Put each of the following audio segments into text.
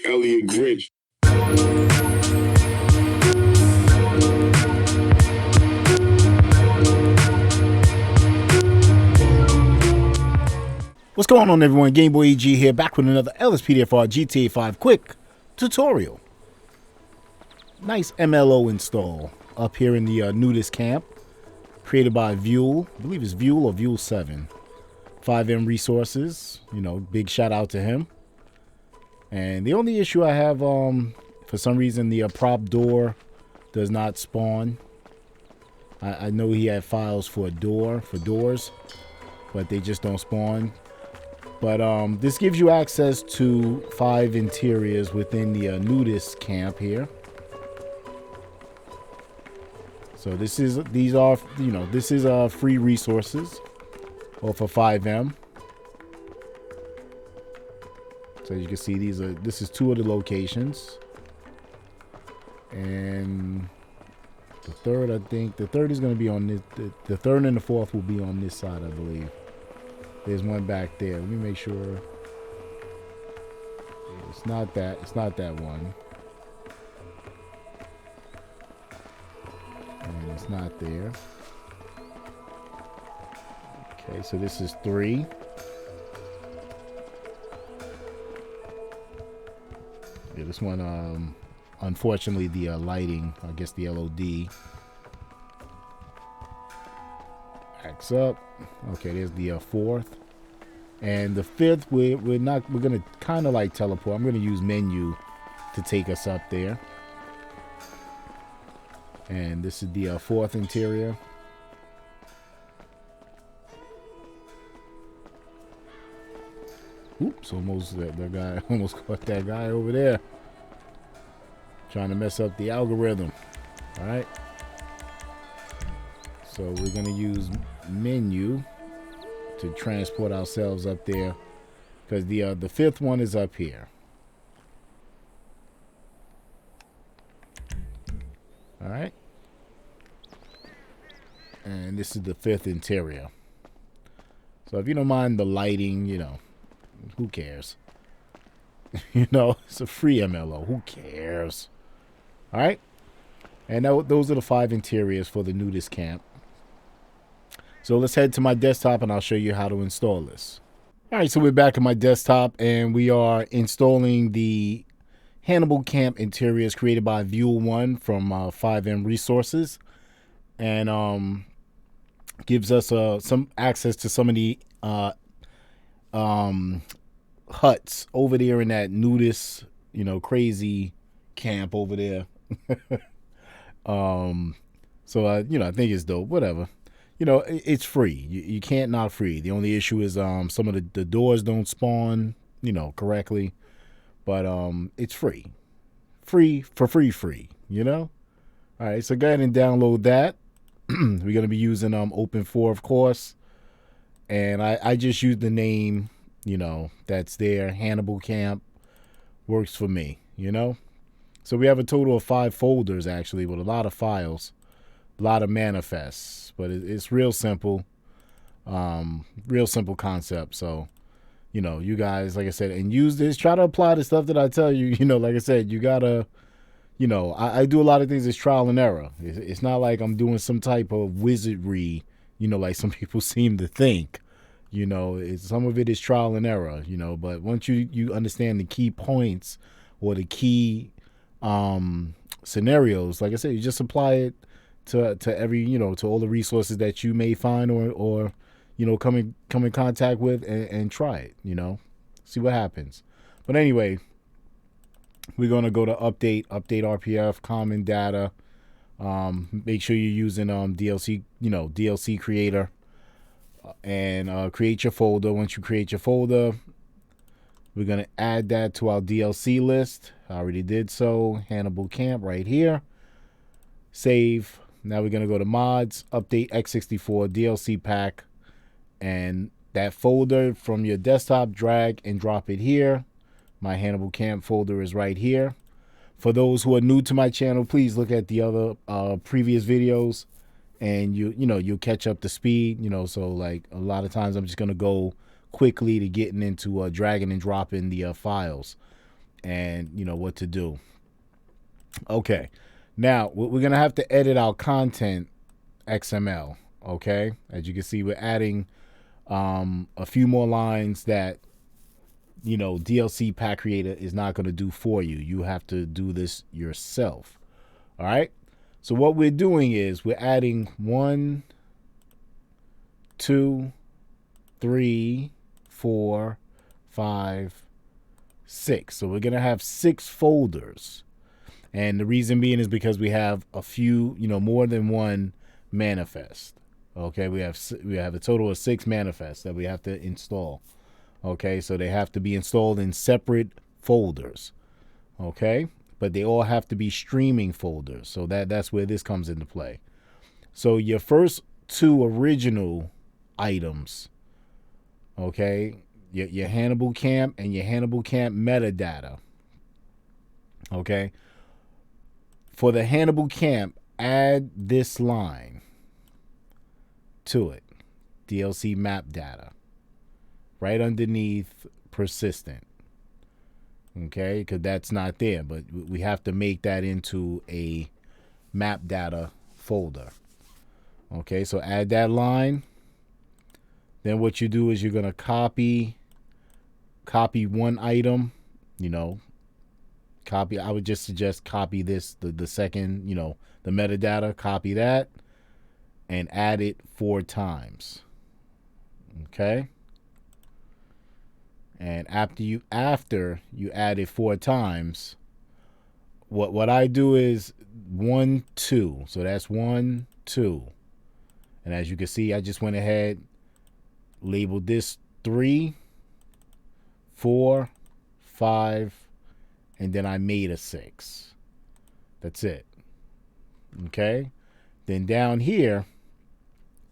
Elliot Grinch. What's going on, everyone? GameboyEG here, back with another LSPDFR GTA5 quick tutorial. Nice MLO install up here in the nudist camp, created by Vule. I believe it's Vule or Vule7. 5M Resources, you know, big shout out to him. And the only issue I have, for some reason, the prop door does not spawn. I know he had files for doors, but they just don't spawn. But this gives you access to 5 interiors within the nudist camp here. So these are free resources, or for 5M. So you can see this is 2 of the locations, and the third, I think the third is going to be on this. The third and the fourth will be on this side, I believe. There's one back there. Let me make sure. It's not that. It's not that one. And it's not there. Okay, so this is 3. Yeah, this one, unfortunately, the lighting, I guess the LOD acts up. Okay, there's the 4th. And the 5th, we're gonna kind of like teleport. I'm gonna use menu to take us up there. And this is the 4th interior. Oops, almost the guy almost caught that guy over there, trying to mess up the algorithm. All right. So we're gonna use menu to transport ourselves up there, because the 5th one is up here. All right. And this is the 5th interior. So if you don't mind the lighting, you know, who cares? You know, it's a free MLO. Who cares? All right. And those are the 5 interiors for the nudist camp. So let's head to my desktop and I'll show you how to install this. All right, so we're back at my desktop and we are installing the Hannibal camp interiors created by Vule1 from 5M Resources, and gives us some access to some of the huts over there in that nudist, you know, crazy camp over there. So you know, I think it's dope. Whatever. You know, it's free. You can't not free. The only issue is some of the doors don't spawn, you know, correctly. But it's free. Free, you know? All right, so go ahead and download that. We're going to be using Open4, of course. And I just used the name, you know, that's there. Hannibal Camp works for me, you know? So we have a total of 5 folders, actually, with a lot of files. A lot of manifests, but it's real simple concept. So, you know, you guys, like I said, and use this, try to apply the stuff that I tell you. You know, like I said, you gotta, you know, I do a lot of things as trial and error. It's not like I'm doing some type of wizardry, you know, like some people seem to think. You know, some of it is trial and error, you know, but once you understand the key points or the key scenarios, like I said, you just apply it to every, you know, to all the resources that you may find or you know, come in contact with, and try it, you know, see what happens. But anyway, we're going to go to update RPF, common data. Make sure you're using DLC, you know, DLC creator, and create your folder. Once you create your folder, we're going to add that to our DLC list. I already did so. Hannibal Camp right here. Save. Now we're going to go to mods, update x64 DLC pack, and that folder from your desktop, drag and drop it here. My Hannibal Camp folder is right here. For those who are new to my channel, please look at the other previous videos, and you'll catch up to speed. You know, so like a lot of times I'm just going to go quickly to getting into dragging and dropping the files. and what to do. Okay, now we're gonna have to edit our content XML. Okay, as you can see, we're adding a few more lines that DLC Pack Creator is not going to do for you. You have to do this yourself. All right. So what we're doing is we're adding 1, 2, 3, 4, 5, 6. So we're going to have 6 folders. And the reason being is because we have a few, more than one manifest. Okay, we have a total of 6 manifests that we have to install. Okay, so they have to be installed in separate folders. Okay, but they all have to be streaming folders. So that's where this comes into play. So your first 2 original items, okay, your Hannibal Camp and your Hannibal Camp metadata. Okay, for the Hannibal Camp, add this line to it, DLC map data, right underneath persistent. Okay, because that's not there, but we have to make that into a map data folder. Okay, so add that line. Then what you do is you're gonna copy one item. Copy. I would just suggest copy this, the second, the metadata. Copy that and add it 4 times. Okay. And after you add it 4 times, what I do is 1, 2. So that's 1, 2. And as you can see, I just went ahead, labeled this 3, 4, 5, and then I made a 6. That's it. Okay. Then down here,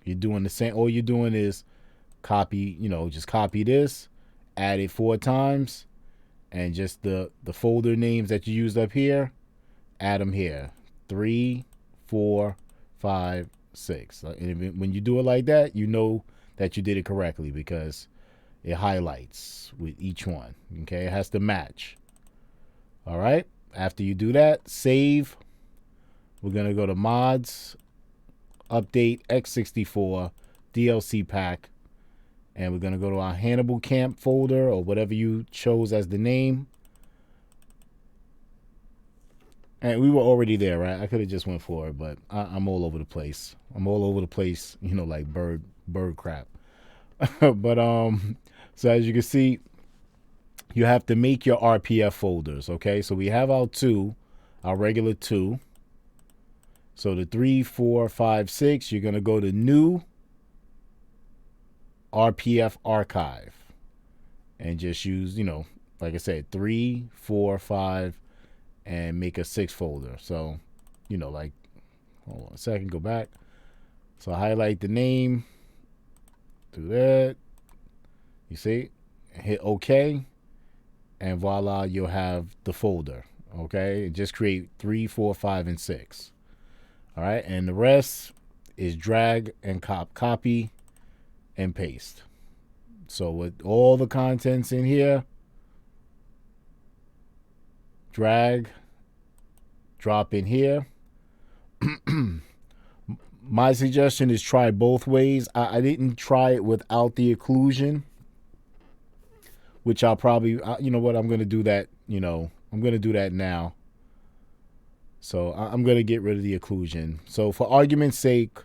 you're doing the same. All you're doing is copy, just copy this, add it 4 times, and just the folder names that you used up here, add them here. 3, 4, 5, 6. And when you do it like that, you know that you did it correctly because it highlights with each one. Okay, it has to match. All right. After you do that, save. We're gonna go to mods, update x64 DLC pack, and we're gonna go to our Hannibal Camp folder or whatever you chose as the name. And we were already there, right? I could have just went for it, but I'm all over the place. I'm all over the place, like bird crap. But so as you can see, you have to make your RPF folders. Okay, so we have our regular 2. So the 3, 4, 5, 6, you're gonna go to new RPF archive and just use, like I said, 3, 4, 5, and make a 6 folder. So, like, hold on a second, go back. So highlight the name, do that. You see, hit OK, and voila, you'll have the folder. Okay, and just create 3, 4, 5, and 6. All right, and the rest is drag and copy and paste. So with all the contents in here, drag, drop in here. My suggestion is try both ways. I didn't try it without the occlusion, which I'll probably, you know what, I'm going to do that, I'm going to do that now. So I'm going to get rid of the occlusion. So for argument's sake,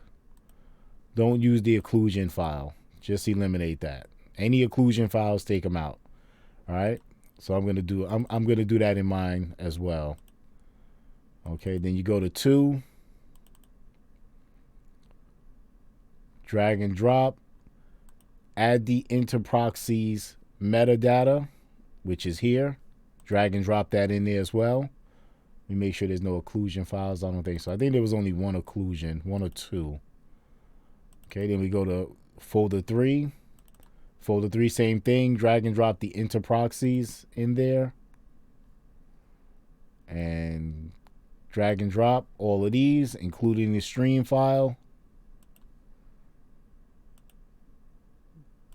don't use the occlusion file. Just eliminate that. Any occlusion files, take them out. All right. So I'm going to do that in mine as well. Okay. Then you go to 2, drag and drop, add the interproxies metadata, which is here. Drag and drop that in there as well. We make sure there's no occlusion files. I don't think so. I think there was only one occlusion, 1 or 2. Okay, then we go to folder 3. Folder 3, same thing. Drag and drop the interproxies in there. And drag and drop all of these, including the stream file.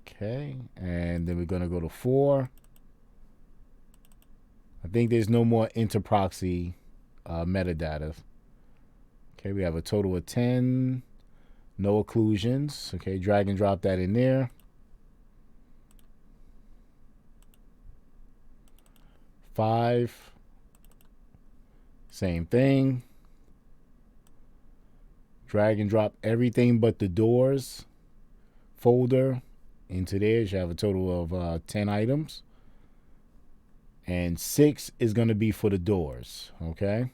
Okay, and then we're going to go to 4. I think there's no more interproxy metadata. Okay, we have a total of 10. No occlusions. Okay, drag and drop that in there. 5. Same thing. Drag and drop everything but the doors folder into there. You have a total of 10 items. And 6 is going to be for the doors. Okay.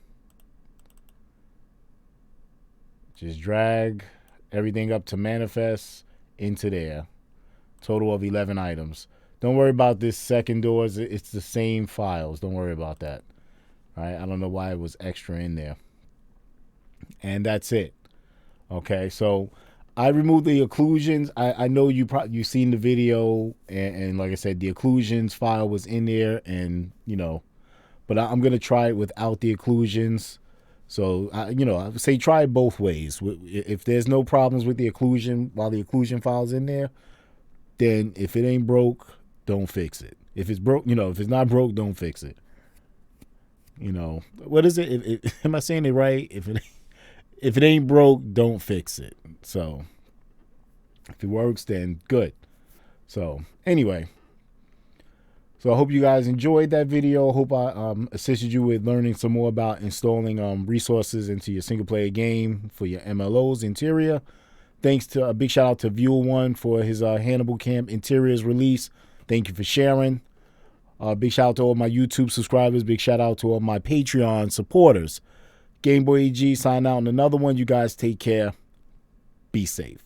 Just drag everything up to manifest into there. Total of 11 items. Don't worry about this second doors. It's the same files. Don't worry about that. All right. I don't know why it was extra in there. And that's it. Okay. So I removed the occlusions. I know you've seen the video, and like I said, the occlusions file was in there, and but I'm gonna try it without the occlusions. So I would say try it both ways. If there's no problems with the occlusion while the occlusion file's in there, then if it ain't broke, don't fix it. If it's broke, if it's not broke, don't fix it. What is it? Am I saying it right? If it ain't broke, don't fix it. So if it works, then good. So anyway, so I hope you guys enjoyed that video. I hope I assisted you with learning some more about installing resources into your single player game for your MLOs interior. Thanks to a big shout out to Vule1 for his Hannibal Camp Interiors release. Thank you for sharing. Big shout out to all my YouTube subscribers. Big shout out to all my Patreon supporters. GameboyEG sign out on another one. You guys take care. Be safe.